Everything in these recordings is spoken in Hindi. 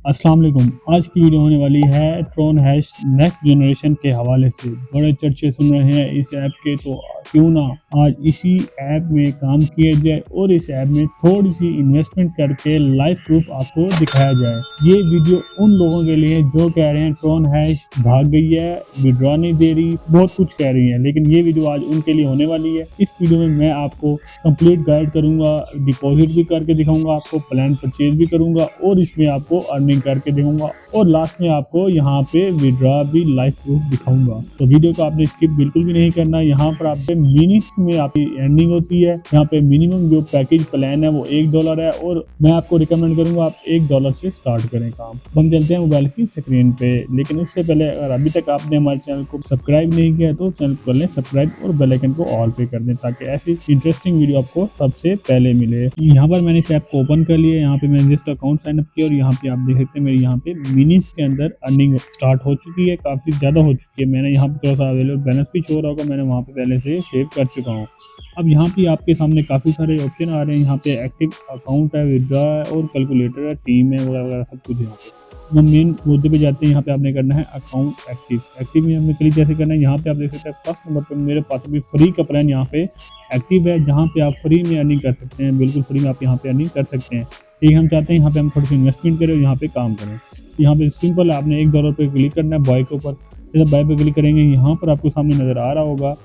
अस्सलाम वालेकुम। आज की वीडियो होने वाली है ट्रोन हैश नेक्स्ट जनरेशन के हवाले से। बड़े चर्चे सुन रहे हैं इस ऐप के, तो क्यों ना आज इसी ऐप में काम किया जाए और इस ऐप में थोड़ी सी इन्वेस्टमेंट करके लाइव प्रूफ आपको दिखाया जाए। ये वीडियो उन लोगों के लिए जो कह रहे हैं ट्रोन हैश भाग गई है, विड्रॉ नहीं दे रही, बहुत कुछ कह रही है, लेकिन ये वीडियो आज उनके लिए होने वाली है। इस वीडियो में मैं आपको कंप्लीट गाइड करूंगा, डिपॉजिट भी करके दिखाऊंगा, आपको प्लान परचेज भी करूंगा और इसमें आपको अर्निंग करके दिखाऊंगा और लास्ट में आपको यहाँ पे विड्रॉ भी लाइव प्रूफ दिखाऊंगा। तो वीडियो को आपने स्किप बिल्कुल भी नहीं करना। यहाँ पर आपके मिनट्स में आपकी अर्निंग होती है। यहाँ पे मिनिमम जो पैकेज प्लान है वो $1 है और मैं आपको रिकमेंड करूंगा आप $1 से स्टार्ट करें काम। हम चलते हैं मोबाइल की स्क्रीन पे, लेकिन उससे पहले अगर अभी तक आपने हमारे चैनल को सब्सक्राइब नहीं किया तो चैनल को कर लें सब्सक्राइब और बेल आइकन को ऑल पे कर दें ताकि ऐसी इंटरेस्टिंग वीडियो आपको सबसे पहले मिले। यहाँ पर मैंने इस ऐप को ओपन कर लिया। यहाँ पे मैंने जस्ट अकाउंट साइन अप किया और यहाँ पे आप देख सकते हैं मेरे यहाँ पे मिनट्स के अंदर अर्निंग स्टार्ट हो चुकी है, काफी ज्यादा हो चुकी है। मैंने यहाँ पे थोड़ा सा अवेलेबल बैलेंस भी शो रहा होगा, मैंने वहाँ पे पहले से शेयर कर चुका हूँ। अब यहाँ पे आपके सामने काफी सारे ऑप्शन आ रहे हैं। यहाँ पे एक्टिव अकाउंट है, विड्रॉ है और कैलकुलेटर है, टीम है वगैरह वगैरह सब कुछ। यहाँ पे हम मेन मुद्दे पे जाते हैं। यहाँ पे आपने करना है अकाउंट एक्टिव में हमें क्लिक कैसे करना है। यहाँ पे आप देख सकते हैं फर्स्ट नंबर पे मेरे पास अभी फ्री का प्लान यहाँ पे एक्टिव है, जहाँ पे आप फ्री में अर्निंग कर सकते हैं, बिल्कुल फ्री में आप यहाँ पे अर्निंग कर सकते हैं। ठीक, हम चाहते हैं यहाँ पे हम थोड़ी सी इन्वेस्टमेंट करें और यहाँ पे काम करें। यहाँ पे सिंपल है, आपने $1 पे क्लिक करना है बॉय के ऊपर। जैसे बॉय पे क्लिक करेंगे यहाँ पर आपको सामने नजर आ रहा होगा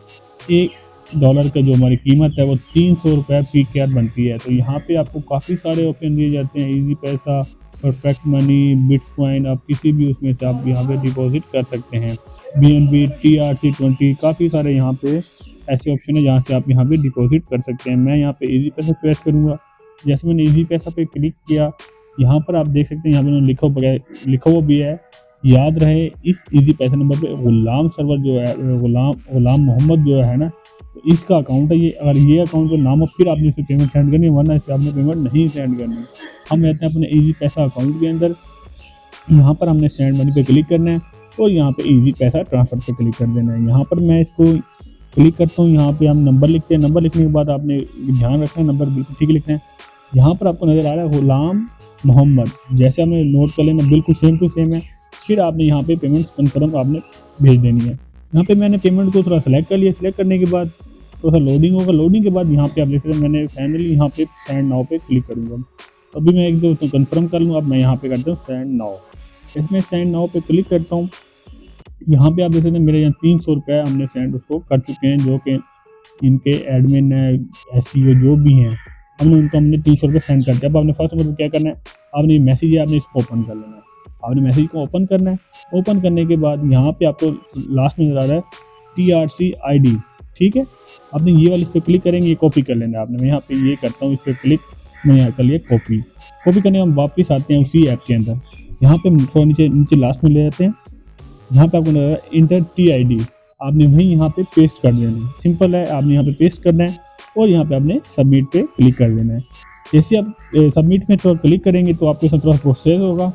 $1 का जो हमारी कीमत है वो ₹300 PKR बनती है। तो यहाँ पे आपको काफ़ी सारे ऑप्शन दिए जाते हैं, इजी पैसा, परफेक्ट मनी, बिटकॉइन, आप किसी भी उसमें से आप यहाँ पे डिपॉजिट कर सकते हैं। BNB, TRC20, काफ़ी सारे यहाँ पे ऐसे ऑप्शन है जहाँ से आप यहाँ पे डिपॉजिट कर सकते हैं। मैं यहाँ पे इजी पैसा चॉइस करूँगा। जैसे मैंने इजी पैसा पे क्लिक किया, यहाँ पर आप देख सकते हैं यहाँ पे लिखा हुआ भी है, याद रहे इस इजी पैसा नंबर पे गुलाम सर्वर जो है, गुलाम मोहम्मद जो है ना, तो इसका अकाउंट है ये। अगर ये अकाउंट का नाम हो फिर आपने इसे पेमेंट सेंड करनी है, वरना इस पर आपने पेमेंट नहीं सेंड करनी। हम रहते हैं अपने इजी पैसा अकाउंट के अंदर। यहाँ पर हमने सेंड मनी पे क्लिक करना है और यहाँ पे इजी पैसा ट्रांसफर पे क्लिक कर देना है। यहाँ पर मैं इसको क्लिक करता हूँ, यहाँ पे हम नंबर लिखते हैं। नंबर लिखने के बाद आपने ध्यान रखना है नंबर बिल्कुल ठीक लिखना है। यहाँ पर आपको नजर आ रहा है गुलाम मोहम्मद, जैसे हमने नोट कर लेना, बिल्कुल सेम टू सेम है। फिर आपने यहाँ पे पेमेंट कन्फर्म आपने भेज देनी है। यहाँ पे मैंने पेमेंट को थोड़ा सेलेक्ट कर लिया। सेलेक्ट करने के बाद थोड़ा सा लोडिंग होगा। लोडिंग के बाद यहाँ पे आप देख सकते हैं मैंने फाइनली यहाँ पे सेंड नाउ पे क्लिक करूँगा। अभी मैं एक दो कन्फर्म कर लूँ। अब मैं यहाँ पे करता हूँ सेंड नाउ। इसमें सेंड नाउ पे क्लिक करता हूँ। यहाँ पे आप देख सकते हैं मेरे यहाँ ₹300 हमने सेंड उसको कर चुके हैं, जो कि इनके एडमिन है, SEO जो भी हैं, हमने ₹300 सेंड कर दिया। अब आपने फर्स्ट नंबर पर क्या करना है, आपने मैसेज है आपने इसको ओपन कर लेना है। आपने मैसेज को ओपन करना है। ओपन करने के बाद यहाँ पे आपको लास्ट में नजर आ रहा है TRC ID, ठीक है। आपने ये वाले इस पर क्लिक करेंगे, ये कॉपी कर लेना है आपने। मैं यहाँ पे ये करता हूँ, इस पर क्लिक, मैं यहाँ कर लिया कॉपी करने हम वापस आते हैं उसी ऐप के अंदर। यहाँ पे थोड़ा नीचे लास्ट में ले जाते हैं। यहाँ पे आपको नजर आ रहा है इंटर TID, आपने वहीं यहाँ पे पेस्ट कर देना है। सिंपल है, आपने यहाँ पे पेस्ट करना है और यहाँ पे आपने सबमिट पे क्लिक कर देना है। जैसे आप सबमिट में थोड़ा क्लिक करेंगे तो आपके साथ थोड़ा प्रोसेस होगा।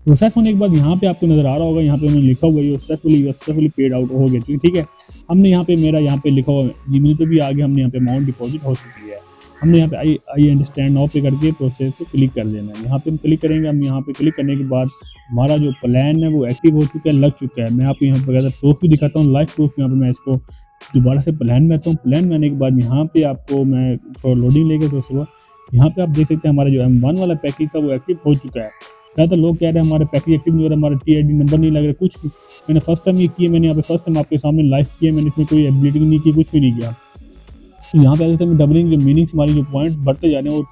प्रोसेस होने के बाद यहाँ पे आपको नजर आ रहा होगा, यहाँ पे मैंने लिखा हुआ है सक्सेसफुली पेड आउट हो गया, ठीक है। हमने यहाँ पे मेरा यहाँ पे लिखा हुआ है जीमेल पे भी आगे हमने यहाँ पे अमाउंट डिपॉजिट हो चुकी है। हमने यहाँ पे आई अंडरस्टैंड नाउ पे करके प्रोसेस पे क्लिक कर देना है। यहाँ पे हम क्लिक करेंगे। हम यहाँ पे क्लिक करने के बाद हमारा जो प्लान है वो एक्टिव हो चुका है, लग चुका है। मैं आपको यहाँ पे प्रूफ भी दिखाता हूँ, लाइव प्रूफ। यहाँ पे मैं इसको दोबारा से प्लान में आता हूँ। प्लान में आने के बाद यहाँ पे आपको मैं थोड़ा लोडिंग लेके तो सुबह यहाँ पे आप देख सकते हैं हमारा जो M1 वाला पैकेज था वो एक्टिव हो चुका है। ज़्यादातर लोग कह रहे हैं हमारे पैकेज एक्टिव नहीं हो रहा, हमारा TID नंबर नहीं लग रहा, कुछ भी। मैंने फर्स्ट टाइम ये किया, मैंने यहाँ पे फर्स्ट टाइम आपके सामने लाइव किया, मैंने इसमें कोई एडिटिंग नहीं की, कुछ भी नहीं किया। तो यहाँ पे जैसे डबलिंग जो मीनिंग्स हमारी जो पॉइंट बढ़ते जा रहे हैं वो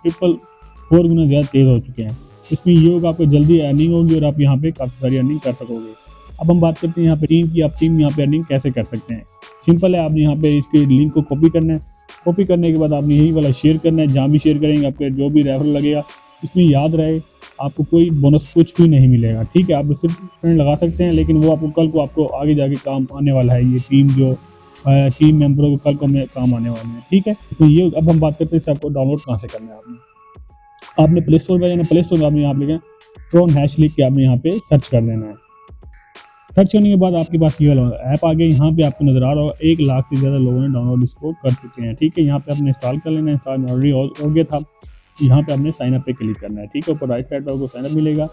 4 गुना ज़्यादा तेज़ हो चुके हैं। इसमें ये होगा आपको जल्दी अर्निंग होगी और आप यहाँ पे काफ़ी सारी अर्निंग कर सकोगे। अब हम बात करते हैं यहाँ पे टीम की। आप टीम यहाँ पे अर्निंग कैसे कर सकते हैं। सिंपल है, आपने यहाँ पे इसके लिंक को कॉपी करना है। कॉपी करने के बाद आपने यही वाला शेयर करना है। जहाँ भी शेयर करेंगे आपके जो भी रेफरल लगेगा, इसमें याद रहे आपको कोई बोनस कुछ भी नहीं मिलेगा, ठीक है। आप सिर्फ फ्रेंड लगा सकते हैं, लेकिन वो आपको कल को आपको आगे जाके काम आने वाला है। ये टीम मेंबरों को कल को काम आने वाले हैं, ठीक है। तो ये अब हम बात करते हैं आपको डाउनलोड कहाँ से करना है। आपने प्ले स्टोर पर जाना। प्ले स्टोर में आपने यहाँ पे लिखा ट्रोन हैश लिख के आपने यहाँ पे सर्च कर देना है। सर्च करने के बाद आपके पास ये वाला ऐप आ गया। यहाँ पे आपको नजर आ रहा होगा 1 लाख से ज़्यादा लोगों ने डाउनलोड इसको कर चुके हैं, ठीक है। यहाँ पे आपने इंस्टॉल कर लेना है। इंस्टॉल ऑलरेडी हो गया था। यहाँ पे आपने साइन अप पे क्लिक करना है, ठीक है। ऊपर राइट साइड पर आपको साइन अप मिलेगा,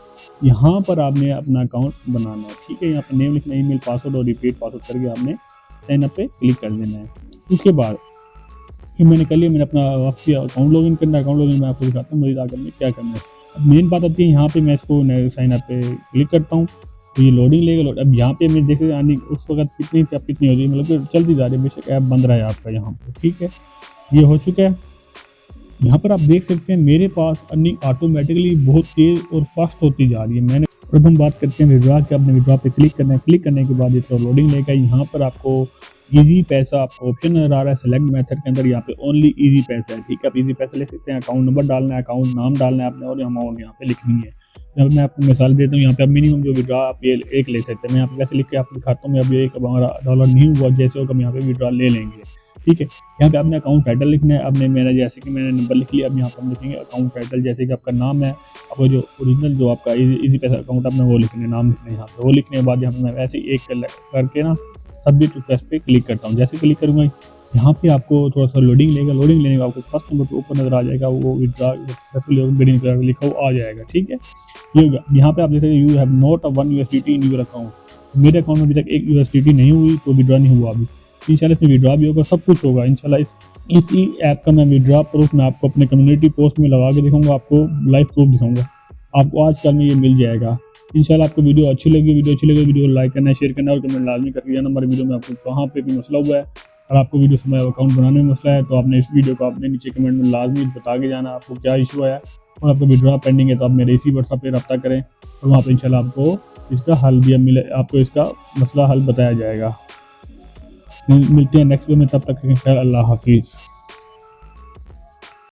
यहाँ पर आपने अपना अकाउंट बनाना है, ठीक है। यहाँ पर नेम लिखना, ईमेल, पासवर्ड और रिपीट पासवर्ड करके आपने साइन अप पे क्लिक कर देना है। उसके बाद ये मैंने कर लिया, मैंने अपना वापसी अकाउंट लॉगिन करना है। अकाउंट लॉगिन मैं आपको दिखाता हूँ मुझे आकर में क्या करना है। अब मेन बात आती है यहाँ पे मैं इसको साइन अप पे क्लिक करता हूँ तो ये लोडिंग लेगा। अब यहाँ पे मैं देख सकते हैं उस वक्त कितनी से अब कितनी हो रही है, मतलब कि चलती जा रही है, बेशक ऐप बंद रहा है आपका यहाँ पे, ठीक है। ये हो चुका है। यहाँ पर आप देख सकते हैं मेरे पास अर्निंग ऑटोमेटिकली बहुत तेज और फास्ट होती जा रही है। मैंने अब हम बात करते हैं विड्रॉ की। आपने विड्रॉ पे क्लिक करना है, क्लिक करने के बाद ये थोड़ा लोडिंग लेगा। यहाँ पर आपको इजी पैसा आपको ऑप्शन नजर आ रहा है, सेलेक्ट मेथड के अंदर यहाँ पे ओनली इजी पैसा है, ठीक है। आप इजी पैसा ले सकते हैं, अकाउंट नंबर डालना है, अकाउंट नाम डालना है आपने और अमाउंट यहाँ पे लिखनी है। यहाँ मैं आपको मिसाल देता हूँ, यहाँ पे आप मिनिमम जो विड्रॉ आप ये एक ले सकते हैं। मैं यहाँ पे पैसे लिख के आपको दिखाता हूँ, मैं अभी एक हमारा डॉलर नहीं हुआ, जैसे होगा हम यहाँ पे विड्रॉ ले लेंगे, ठीक है। यहाँ पे आपने अकाउंट टाइटल लिखना है। आपने मैंने जैसे कि मैंने नंबर लिख लिया, अब यहाँ पर हम लिखेंगे अकाउंट टाइटल, जैसे कि आपका नाम है, आपका जो ओरिजिनल जो आपका इजी पैसा अकाउंट आपने वो लिखना है, नाम लिखना है यहाँ पे। वो लिखने के बाद यहाँ पे मैं ऐसे ही एक करके ना सबमिट रिक्वेस्ट पे क्लिक करता हूँ। जैसे क्लिक करूँगा यहाँ पे आपको थोड़ा सा लोडिंग लेगा। लोडिंग लेने का आपको फर्स्ट नंबर पे ऊपर नजर आ जाएगा, वो विड्रॉ सक्सेसफुल ग्रीन कलर में लिखा हुआ आ जाएगा, ठीक है। ये होगा। यहाँ पे आप देख सकते हैं you have not a 1 USDT in your account. मेरे अकाउंट में अभी तक 1 USDT नहीं हुई तो विड्रॉ नहीं हुआ अभी। इंशाल्लाह इसमें विड्रॉ भी होगा, सब कुछ होगा इंशाल्लाह। इसी ऐप का मैं विड्रॉ प्रूफ मैं आपको अपने कम्युनिटी पोस्ट में लगा के दिखाऊंगा, आपको लाइव प्रूफ दिखाऊंगा, आपको आजकल में ये मिल जाएगा। इंशाल्लाह आपको वीडियो अच्छी लगी, वीडियो लाइक करना, शेयर करना और कमेंट लाजमी करके जाना हमारे वीडियो में आपको कहाँ पे भी मसला हुआ है और आपको वीडियो समय अकाउंट बनाने में मसला है तो आपने इस वीडियो को आपने नीचे कमेंट में लाजमी बता के जाना आपको क्या इशू है और आपको विड्रॉ पेंडिंग है तो आप मेरे इसी व्हाट्सएप पे रब्ता करें और वहाँ पर इंशाल्लाह आपको इसका हल दिया मिले, आपको इसका मसला हल बताया जाएगा। मिलते हैं नेक्स्ट वीडियो में, तब तक अल्लाह हाफिज़।